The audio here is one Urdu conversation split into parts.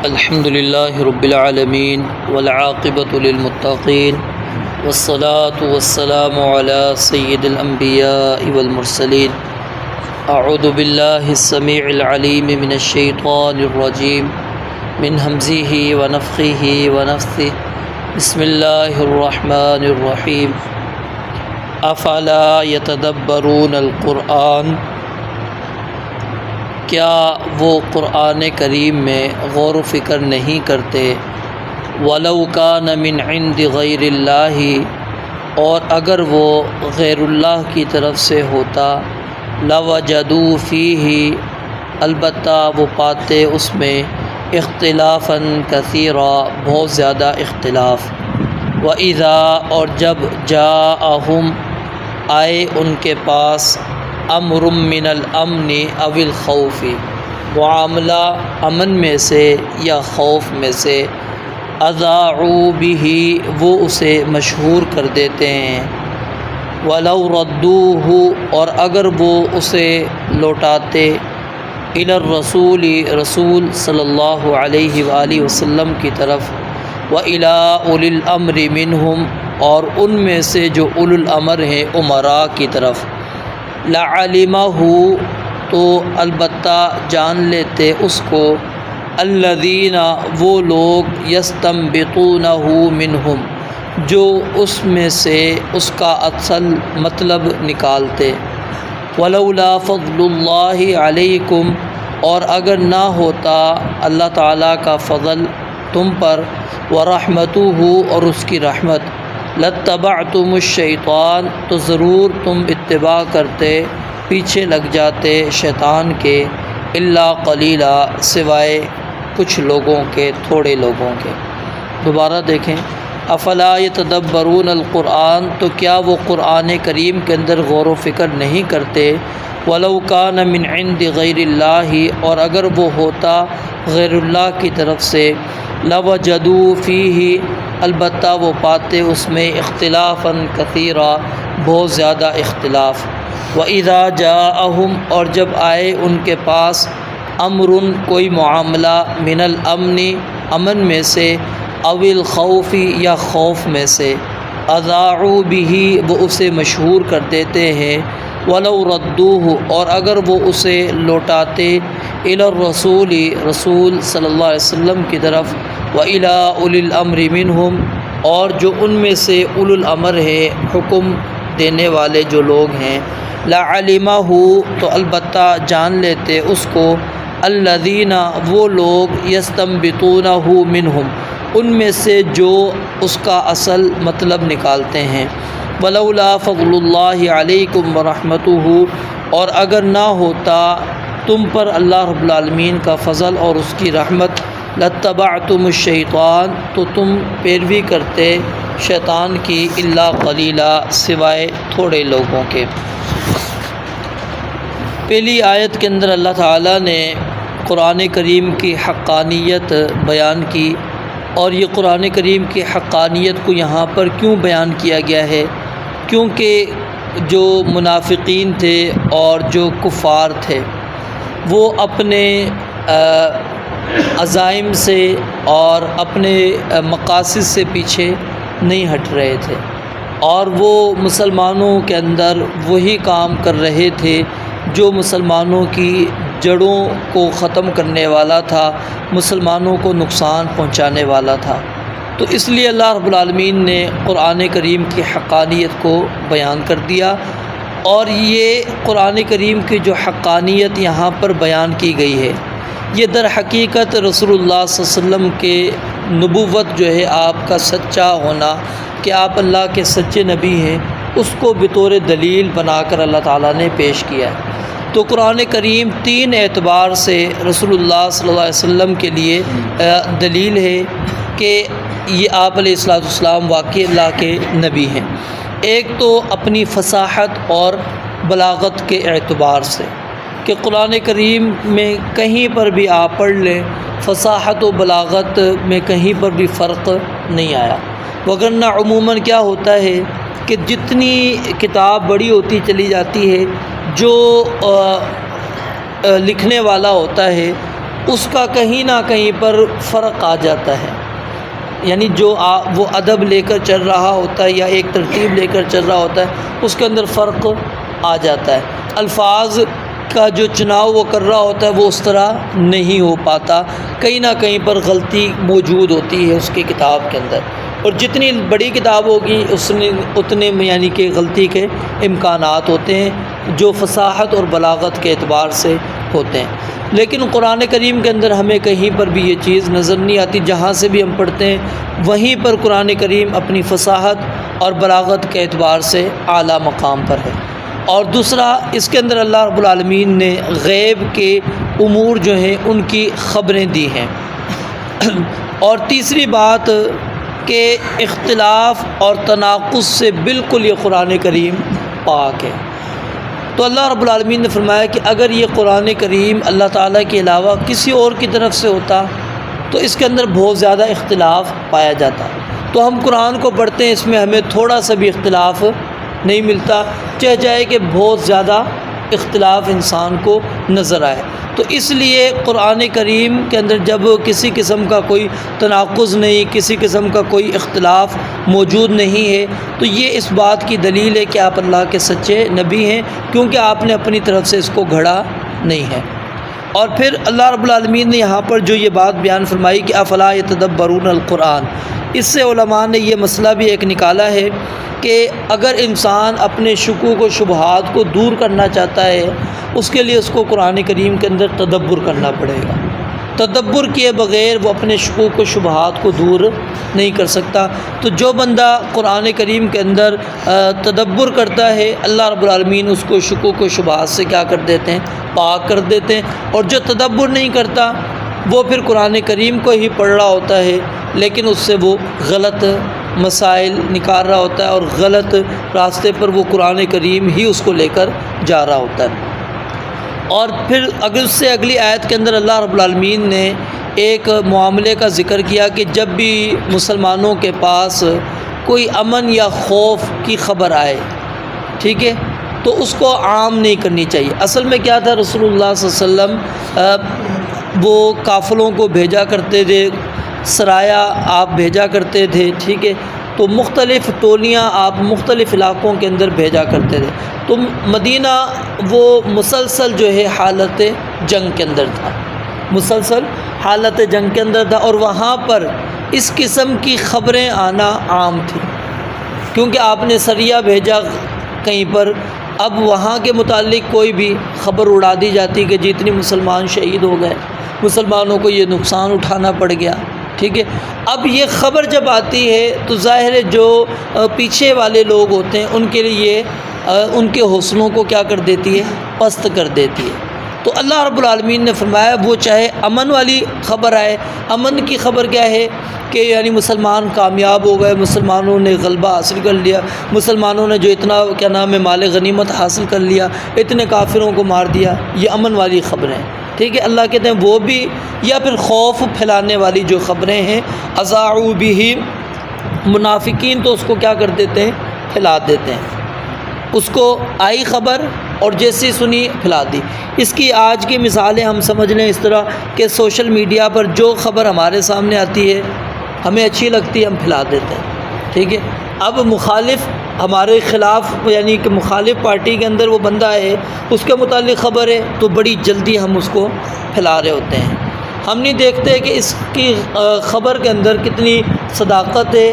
الحمد للہ رب العالمین والعاقبۃ للمتقین والصلاة والسلام علی سید الانبیاء والمرسلین اعوذ باللہ السمیع العلیم من الشیطان الرجیم من ہمزہ ونفخہ ونفثہ بسم اللہ الرحمن الرحیم افلا یتدبرون القرآن، کیا وہ قرآن کریم میں غور و فکر نہیں کرتے؟ وَلَوْ كَانَ مِنْ عِنْدِ غَيْرِ اللَّهِ، اور اگر وہ غیر اللہ کی طرف سے ہوتا، لَوَجَدُوا فِيهِ، البتہ وہ پاتے اس میں اختلافاً کثیرا، بہت زیادہ اختلاف۔ وَإِذَا، اور جب جاءہم، آئے ان کے پاس، امر من الامن او الخوف، معاملہ امن میں سے یا خوف میں سے، اذاعوا بہ، وہ اسے مشہور کر دیتے ہیں، ولو ردوہ، اور اگر وہ اسے لوٹاتے، الی الرسول، رسول صلی اللہ علیہ وآلہ وسلم کی طرف، والی اولی الامر منہم، اور ان میں سے جو اولو الامر ہیں امراء کی طرف، لعلمہ، تو البتہ جان لیتے اس کو، الذین، وہ لوگ، یستنبطونہ منہم، جو اس میں سے اس کا اصل مطلب نکالتے۔ ولولا فضل اللہ علیکم، اور اگر نہ ہوتا اللہ تعالیٰ کا فضل تم پر، ورحمتہ، اور اس کی رحمت، لاتبعتم الشیطان، تو ضرور تم اتباع کرتے، پیچھے لگ جاتے شیطان کے، الا قلیلا، سوائے کچھ لوگوں کے، تھوڑے لوگوں کے۔ دوبارہ دیکھیں، افلا یتدبرون القرآن، تو کیا وہ قرآن کریم کے اندر غور و فکر نہیں کرتے؟ ولو کان من عند غیر اللہ، اور اگر وہ ہوتا غیر اللہ کی طرف سے، لوجدوا فیہ، البتہ وہ پاتے اس میں اختلافاً کثیرا، بہت زیادہ اختلاف۔ وَإِذَا جَاءَهُمْ، اور جب آئے ان کے پاس، امر، کوئی معاملہ، من الامن، امن میں سے، او الخوف، یا خوف میں سے، اذاعوا بہ، وہ اسے مشہور کر دیتے ہیں، ولو ردوہ، اور اگر وہ اسے لوٹاتے، الی الرسول، رسول صلی اللہ علیہ وسلم کی طرف، والی اولی الامر منہم، اور جو ان میں سے اولو الامر ہے، حکم دینے والے جو لوگ ہیں، لعلمہ، تو البتہ جان لیتے اس کو، الذین، وہ لوگ، یستنبطونہ منہم، ان میں سے جو اس کا اصل مطلب نکالتے ہیں۔ ولولا فضل اللہ علیکم ورحمتہ، اور اگر نہ ہوتا تم پر اللہ رب العالمین کا فضل اور اس کی رحمت، لاتبعتم الشیطان، تو تم پیروی کرتے شیطان کی، الا قلیلا، سوائے تھوڑے لوگوں کے۔ پہلی آیت کے اندر اللہ تعالیٰ نے قرآن کریم کی حقانیت بیان کی، اور یہ قرآن کریم کی حقانیت کو یہاں پر کیوں بیان کیا گیا ہے؟ کیونکہ جو منافقین تھے اور جو کفار تھے، وہ اپنے عزائم سے اور اپنے مقاصد سے پیچھے نہیں ہٹ رہے تھے، اور وہ مسلمانوں کے اندر وہی کام کر رہے تھے جو مسلمانوں کی جڑوں کو ختم کرنے والا تھا، مسلمانوں کو نقصان پہنچانے والا تھا۔ تو اس لیے اللہ رب العالمین نے قرآن کریم کی حقانیت کو بیان کر دیا، اور یہ قرآن کریم کی جو حقانیت یہاں پر بیان کی گئی ہے، یہ در حقیقت رسول اللہ صلی اللہ علیہ وسلم کے نبوت جو ہے، آپ کا سچا ہونا، کہ آپ اللہ کے سچے نبی ہیں، اس کو بطور دلیل بنا کر اللہ تعالیٰ نے پیش کیا ہے۔ تو قرآن کریم تین اعتبار سے رسول اللہ صلی اللہ علیہ وسلم کے لیے دلیل ہے کہ یہ آپ علیہ الصلوۃ والسلام واقعی اللہ کے نبی ہیں۔ ایک تو اپنی فصاحت اور بلاغت کے اعتبار سے، کہ قرآن کریم میں کہیں پر بھی آپ پڑھ لیں، فصاحت و بلاغت میں کہیں پر بھی فرق نہیں آیا، وگرنہ عموماً کیا ہوتا ہے کہ جتنی کتاب بڑی ہوتی چلی جاتی ہے، جو لکھنے والا ہوتا ہے اس کا کہیں نہ کہیں پر فرق آ جاتا ہے، یعنی جو وہ ادب لے کر چل رہا ہوتا ہے یا ایک ترتیب لے کر چل رہا ہوتا ہے اس کے اندر فرق آ جاتا ہے، الفاظ کا جو چناؤ وہ کر رہا ہوتا ہے وہ اس طرح نہیں ہو پاتا، کہیں نہ کہیں پر غلطی موجود ہوتی ہے اس کی کتاب کے اندر، اور جتنی بڑی کتاب ہوگی اتنے میں یعنی کہ غلطی کے امکانات ہوتے ہیں جو فصاحت اور بلاغت کے اعتبار سے ہوتے ہیں۔ لیکن قرآن کریم کے اندر ہمیں کہیں پر بھی یہ چیز نظر نہیں آتی، جہاں سے بھی ہم پڑھتے ہیں وہیں پر قرآن کریم اپنی فصاحت اور بلاغت کے اعتبار سے اعلیٰ مقام پر ہے۔ اور دوسرا، اس کے اندر اللہ رب العالمین نے غیب کے امور جو ہیں ان کی خبریں دی ہیں۔ اور تیسری بات کہ اختلاف اور تناقض سے بالکل یہ قرآن کریم پاک ہے۔ تو اللہ رب العالمین نے فرمایا کہ اگر یہ قرآن کریم اللہ تعالیٰ کے علاوہ کسی اور کی طرف سے ہوتا تو اس کے اندر بہت زیادہ اختلاف پایا جاتا، تو ہم قرآن کو پڑھتے ہیں، اس میں ہمیں تھوڑا سا بھی اختلاف نہیں ملتا، چاہے جائے کہ بہت زیادہ اختلاف انسان کو نظر آئے۔ تو اس لیے قرآن کریم کے اندر جب کسی قسم کا کوئی تناقض نہیں، کسی قسم کا کوئی اختلاف موجود نہیں ہے، تو یہ اس بات کی دلیل ہے کہ آپ اللہ کے سچے نبی ہیں، کیونکہ آپ نے اپنی طرف سے اس کو گھڑا نہیں ہے۔ اور پھر اللہ رب العالمین نے یہاں پر جو یہ بات بیان فرمائی کہ افلا یتدبرون القرآن، اس سے علماء نے یہ مسئلہ بھی ایک نکالا ہے کہ اگر انسان اپنے شکوک و شبہات کو دور کرنا چاہتا ہے اس کے لیے اس کو قرآن کریم کے اندر تدبر کرنا پڑے گا، تدبر کیے بغیر وہ اپنے شکوک و شبہات کو دور نہیں کر سکتا۔ تو جو بندہ قرآن کریم کے اندر تدبر کرتا ہے اللہ رب العالمین اس کو شکوک و شبہات سے کیا کر دیتے ہیں، پاک کر دیتے ہیں، اور جو تدبر نہیں کرتا وہ پھر قرآن کریم کو ہی پڑھ رہا ہوتا ہے لیکن اس سے وہ غلط مسائل نکال رہا ہوتا ہے اور غلط راستے پر وہ قرآن کریم ہی اس کو لے کر جا رہا ہوتا ہے۔ اور پھر اگر اس سے اگلی آیت کے اندر اللہ رب العالمین نے ایک معاملے کا ذکر کیا کہ جب بھی مسلمانوں کے پاس کوئی امن یا خوف کی خبر آئے، ٹھیک ہے، تو اس کو عام نہیں کرنی چاہیے۔ اصل میں کیا تھا، رسول اللہ صلی اللہ علیہ وسلم وہ قافلوں کو بھیجا کرتے تھے، سرایا آپ بھیجا کرتے تھے، ٹھیک ہے، تو مختلف ٹولیاں آپ مختلف علاقوں کے اندر بھیجا کرتے تھے۔ تو مدینہ وہ مسلسل جو ہے حالت جنگ کے اندر تھا، مسلسل حالت جنگ کے اندر تھا، اور وہاں پر اس قسم کی خبریں آنا عام تھی، کیونکہ آپ نے سریہ بھیجا کہیں پر، اب وہاں کے متعلق کوئی بھی خبر اڑا دی جاتی کہ جتنی مسلمان شہید ہو گئے، مسلمانوں کو یہ نقصان اٹھانا پڑ گیا، ٹھیک ہے۔ اب یہ خبر جب آتی ہے تو ظاہر ہے جو پیچھے والے لوگ ہوتے ہیں ان کے لیے ان کے حوصلوں کو کیا کر دیتی ہے، پست کر دیتی ہے۔ تو اللہ رب العالمین نے فرمایا وہ چاہے امن والی خبر آئے، امن کی خبر کیا ہے کہ یعنی مسلمان کامیاب ہو گئے، مسلمانوں نے غلبہ حاصل کر لیا، مسلمانوں نے جو اتنا کیا نام ہے مال غنیمت حاصل کر لیا، اتنے کافروں کو مار دیا، یہ امن والی خبریں، ٹھیک ہے۔ اللہ کہتے ہیں وہ بھی، یا پھر خوف پھیلانے والی جو خبریں ہیں، اذاعوا بہ، منافقین تو اس کو کیا کر دیتے ہیں، پھیلا دیتے ہیں، اس کو آئی خبر اور جیسی سنی پھیلا دی۔ اس کی آج کی مثالیں ہم سمجھ لیں اس طرح کہ سوشل میڈیا پر جو خبر ہمارے سامنے آتی ہے ہمیں اچھی لگتی ہے ہم پھیلا دیتے ہیں، ٹھیک ہے۔ اب مخالف ہمارے خلاف یعنی کہ مخالف پارٹی کے اندر وہ بندہ ہے، اس کے متعلق خبر ہے تو بڑی جلدی ہم اس کو پھیلا رہے ہوتے ہیں، ہم نہیں دیکھتے کہ اس کی خبر کے اندر کتنی صداقت ہے،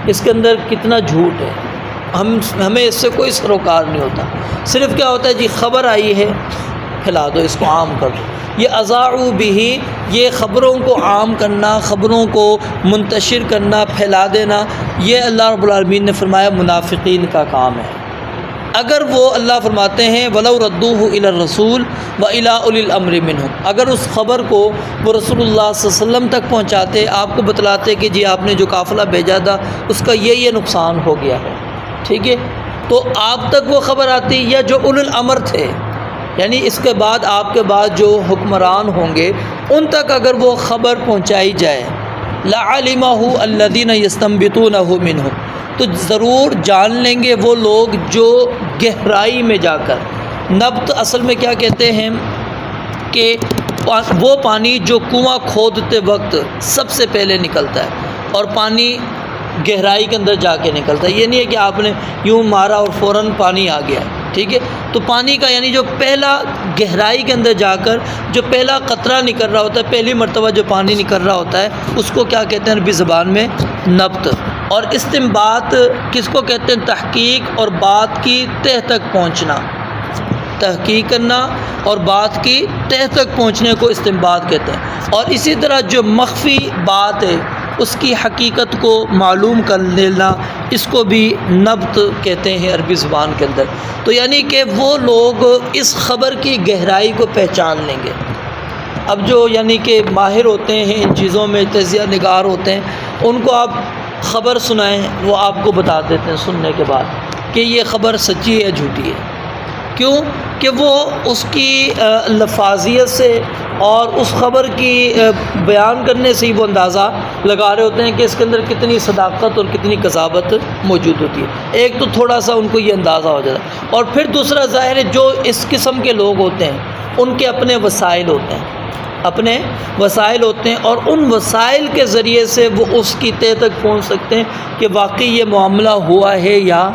اس کے اندر کتنا جھوٹ ہے، ہمیں اس سے کوئی سروکار نہیں ہوتا، صرف کیا ہوتا ہے جی خبر آئی ہے پھیلا دو، اس کو عام کر دو۔ یہ اذاعوا بہ، یہ خبروں کو عام کرنا، خبروں کو منتشر کرنا، پھیلا دینا، یہ اللہ رب العالمین نے فرمایا منافقین کا کام ہے۔ اگر وہ اللہ فرماتے ہیں وَلَوْ رَدُّوهُ إِلَى الرَّسُولِ وَإِلَىٰ أُولِي الْأَمْرِ مِنْهُمْ، اگر اس خبر کو وہ رسول اللہ صلی اللہ علیہ وسلم تک پہنچاتے، آپ کو بتلاتے کہ جی آپ نے جو قافلہ بھیجا تھا اس کا یہ نقصان ہو گیا ہے، ٹھیک ہے، تو آپ تک وہ خبر آتی، یا جو اولو الامر تھے یعنی اس کے بعد آپ کے بعد جو حکمران ہوں گے ان تک اگر وہ خبر پہنچائی جائے، لَعَلِمَهُ الَّذِينَ يَسْتَنبِطُونَهُ مِنْهُ، تو ضرور جان لیں گے وہ لوگ جو گہرائی میں جا کر، نبت اصل میں کیا کہتے ہیں کہ وہ پانی جو کنواں کھودتے وقت سب سے پہلے نکلتا ہے، اور پانی گہرائی کے اندر جا کے نکلتا ہے۔ یہ نہیں ہے کہ آپ نے یوں مارا اور فوراً پانی آ گیا، ٹھیک ہے؟ تو پانی کا یعنی جو پہلا گہرائی کے اندر جا کر جو پہلا قطرہ نکل رہا ہوتا ہے، پہلی مرتبہ جو پانی نکل رہا ہوتا ہے، اس کو کیا کہتے ہیں عربی زبان میں؟ نبت۔ اور استنباط کس کو کہتے ہیں؟ تحقیق اور بات کی تہ تک پہنچنا، تحقیق کرنا اور بات کی تہ تک پہنچنے کو استنباط کہتے ہیں۔ اور اسی طرح جو مخفی بات ہے اس کی حقیقت کو معلوم کر لینا، اس کو بھی نبت کہتے ہیں عربی زبان کے اندر۔ تو یعنی کہ وہ لوگ اس خبر کی گہرائی کو پہچان لیں گے۔ اب جو یعنی کہ ماہر ہوتے ہیں ان چیزوں میں، تجزیہ نگار ہوتے ہیں، ان کو آپ خبر سنائیں، وہ آپ کو بتا دیتے ہیں سننے کے بعد کہ یہ خبر سچی ہے یا جھوٹی ہے۔ کیوں کہ وہ اس کی لفاظیت سے اور اس خبر کی بیان کرنے سے ہی وہ اندازہ لگا رہے ہوتے ہیں کہ اس کے اندر کتنی صداقت اور کتنی کذابت موجود ہوتی ہے۔ ایک تو تھوڑا سا ان کو یہ اندازہ ہو جاتا ہے، اور پھر دوسرا ظاہر ہے جو اس قسم کے لوگ ہوتے ہیں ان کے اپنے وسائل ہوتے ہیں، اپنے وسائل ہوتے ہیں، اور ان وسائل کے ذریعے سے وہ اس کی تہ تک پہنچ سکتے ہیں کہ واقعی یہ معاملہ ہوا ہے یا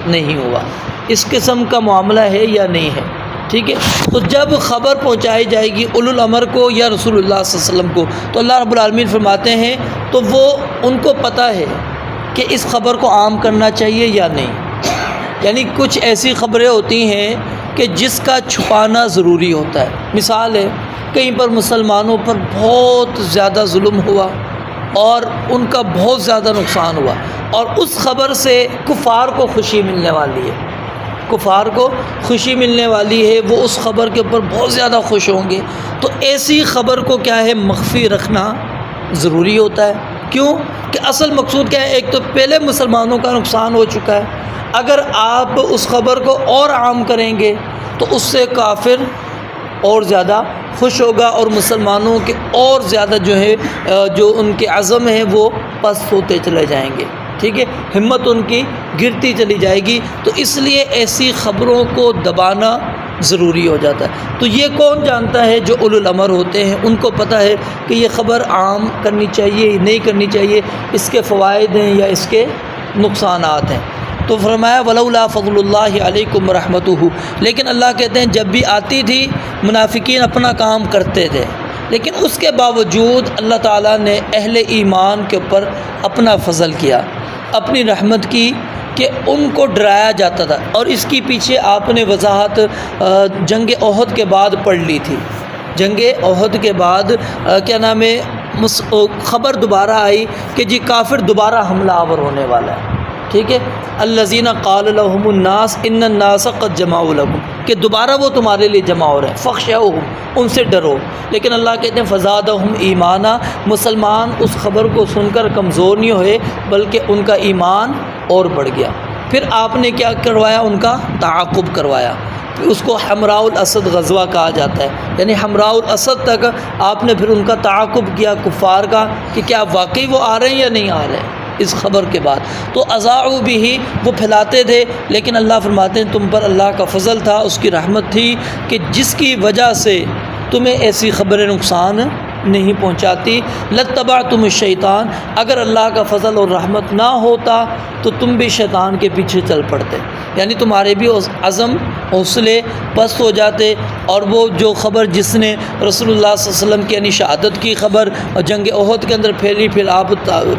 نہیں ہوا، اس قسم کا معاملہ ہے یا نہیں ہے، ٹھیک ہے؟ تو جب خبر پہنچائی جائے گی اولو الامر کو یا رسول اللہ صلی اللہ علیہ وسلم کو، تو اللہ رب العالمین فرماتے ہیں تو وہ ان کو پتہ ہے کہ اس خبر کو عام کرنا چاہیے یا نہیں۔ یعنی کچھ ایسی خبریں ہوتی ہیں کہ جس کا چھپانا ضروری ہوتا ہے۔ مثال ہے، کہیں پر مسلمانوں پر بہت زیادہ ظلم ہوا اور ان کا بہت زیادہ نقصان ہوا، اور اس خبر سے کفار کو خوشی ملنے والی ہے، کفار کو خوشی ملنے والی ہے، وہ اس خبر کے اوپر بہت زیادہ خوش ہوں گے۔ تو ایسی خبر کو کیا ہے؟ مخفی رکھنا ضروری ہوتا ہے۔ کیوں کہ اصل مقصود کیا ہے؟ ایک تو پہلے مسلمانوں کا نقصان ہو چکا ہے، اگر آپ اس خبر کو اور عام کریں گے تو اس سے کافر اور زیادہ خوش ہوگا، اور مسلمانوں کے اور زیادہ جو ہے جو ان کے عزم ہیں وہ پست ہوتے چلے جائیں گے، ٹھیک ہے؟ ہمت ان کی گرتی چلی جائے گی۔ تو اس لیے ایسی خبروں کو دبانا ضروری ہو جاتا ہے۔ تو یہ کون جانتا ہے؟ جو اولو الامر ہوتے ہیں، ان کو پتہ ہے کہ یہ خبر عام کرنی چاہیے نہیں کرنی چاہیے، اس کے فوائد ہیں یا اس کے نقصانات ہیں۔ تو فرمایا ولولا فضل اللہ علیکم ورحمتہ، لیکن اللہ کہتے ہیں جب بھی آتی تھی منافقین اپنا کام کرتے تھے، لیکن اس کے باوجود اللہ تعالیٰ نے اہل ایمان کے اوپر اپنا فضل کیا، اپنی رحمت کی کہ ان کو ڈرایا جاتا تھا۔ اور اس کی پیچھے آپ نے وضاحت جنگ احد کے بعد پڑھ لی تھی۔ جنگ احد کے بعد کیا نام ہے خبر دوبارہ آئی کہ جی کافر دوبارہ حملہ آور ہونے والا ہے، ٹھیک ہے؟ الذین قال لهم الناس ان الناس قد جمعوا لكم، کہ دوبارہ وہ تمہارے لیے جمع ہو رہے ہیں، فخشوهم، ان سے ڈرو۔ لیکن اللہ کہتے ہیں فزادہم ایمانا، مسلمان اس خبر کو سن کر کمزور نہیں ہوئے بلکہ ان کا ایمان اور بڑھ گیا۔ پھر آپ نے کیا کروایا؟ ان کا تعاقب کروایا، اس کو حمراء الاسد غزوہ کہا جاتا ہے، یعنی حمراء الاسد تک آپ نے پھر ان کا تعاقب کیا کفار کا کہ کیا واقعی وہ آ رہے ہیں یا نہیں آ رہے ہیں اس خبر کے بعد۔ تو اذاعوا بھی وہ پھیلاتے تھے، لیکن اللہ فرماتے ہیں تم پر اللہ کا فضل تھا، اس کی رحمت تھی کہ جس کی وجہ سے تمہیں ایسی خبریں نقصان نہیں پہنچاتی۔ لتبعتم الشیطان، اگر اللہ کا فضل اور رحمت نہ ہوتا تو تم بھی شیطان کے پیچھے چل پڑتے، یعنی تمہارے بھی عزم حوصلے پست ہو جاتے۔ اور وہ جو خبر جس نے رسول اللہ صلی اللہ علیہ وسلم کی یعنی شہادت کی خبر اور جنگ احد کے اندر پھیلی، پھر آپ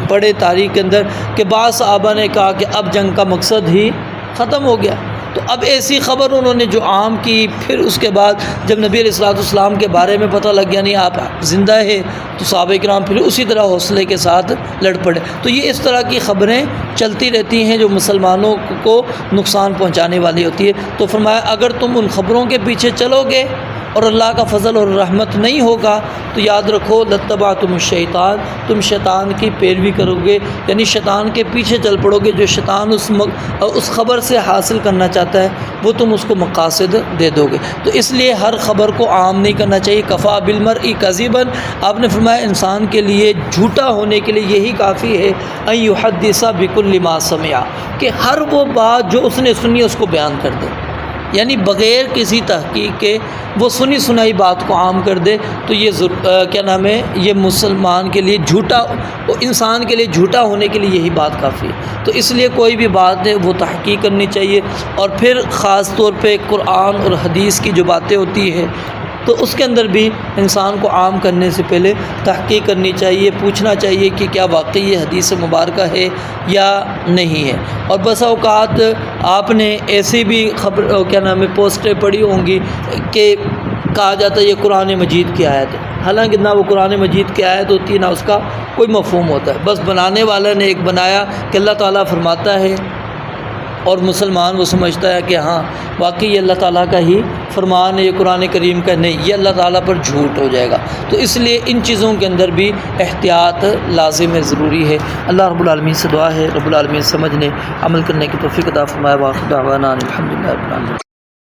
پڑھے تاریخ کے اندر کہ بعض صحابہ نے کہا کہ اب جنگ کا مقصد ہی ختم ہو گیا۔ تو اب ایسی خبر انہوں نے جو عام کی، پھر اس کے بعد جب نبی علیہ الصلوۃ والسلام کے بارے میں پتہ لگ گیا نہیں آپ زندہ ہے، تو صحابہ کرام پھر اسی طرح حوصلے کے ساتھ لڑ پڑے۔ تو یہ اس طرح کی خبریں چلتی رہتی ہیں جو مسلمانوں کو نقصان پہنچانے والی ہوتی ہے۔ تو فرمایا اگر تم ان خبروں کے پیچھے چلو گے اور اللہ کا فضل اور رحمت نہیں ہوگا تو یاد رکھو لتبعتم الشیطان، تم شیطان کی پیروی کرو گے، یعنی شیطان کے پیچھے چل پڑو گے۔ جو شیطان اس خبر سے حاصل کرنا چاہتا ہے وہ تم اس کو مقاصد دے دو گے۔ تو اس لیے ہر خبر کو عام نہیں کرنا چاہیے۔ کفا بالمرء کذبا، آپ نے فرمایا انسان کے لیے جھوٹا ہونے کے لیے یہی کافی ہے ان یحدث بکل ما سمع، کہ ہر وہ بات جو اس نے سنی اس کو بیان کر دے۔ یعنی بغیر کسی تحقیق کے وہ سنی سنائی بات کو عام کر دے تو یہ کیا نام ہے، یہ مسلمان کے لیے جھوٹا، انسان کے لیے جھوٹا ہونے کے لیے یہی بات کافی ہے۔ تو اس لیے کوئی بھی بات ہے وہ تحقیق کرنی چاہیے، اور پھر خاص طور پہ قرآن اور حدیث کی جو باتیں ہوتی ہیں تو اس کے اندر بھی انسان کو عام کرنے سے پہلے تحقیق کرنی چاہیے، پوچھنا چاہیے کہ کیا واقعی یہ حدیث مبارکہ ہے یا نہیں ہے۔ اور بس اوقات آپ نے ایسی بھی خبر کیا نام ہے پوسٹیں پڑھی ہوں گی کہ کہا جاتا ہے یہ قرآن مجید کی آیت ہے، حالانکہ نہ وہ قرآن مجید کی آیت ہوتی ہے نہ اس کا کوئی مفہوم ہوتا ہے، بس بنانے والا نے ایک بنایا کہ اللہ تعالیٰ فرماتا ہے، اور مسلمان وہ سمجھتا ہے کہ ہاں واقعی یہ اللہ تعالیٰ کا ہی فرمان ہے، یہ قرآن کریم کا نہیں، یہ اللہ تعالیٰ پر جھوٹ ہو جائے گا۔ تو اس لیے ان چیزوں کے اندر بھی احتیاط لازم ہے، ضروری ہے۔ اللہ رب العالمین سے دعا ہے رب العالمین سمجھنے عمل کرنے کی توفیق عطا فرمائے۔ وآخر دعوانا الحمدللہ رب العالمین۔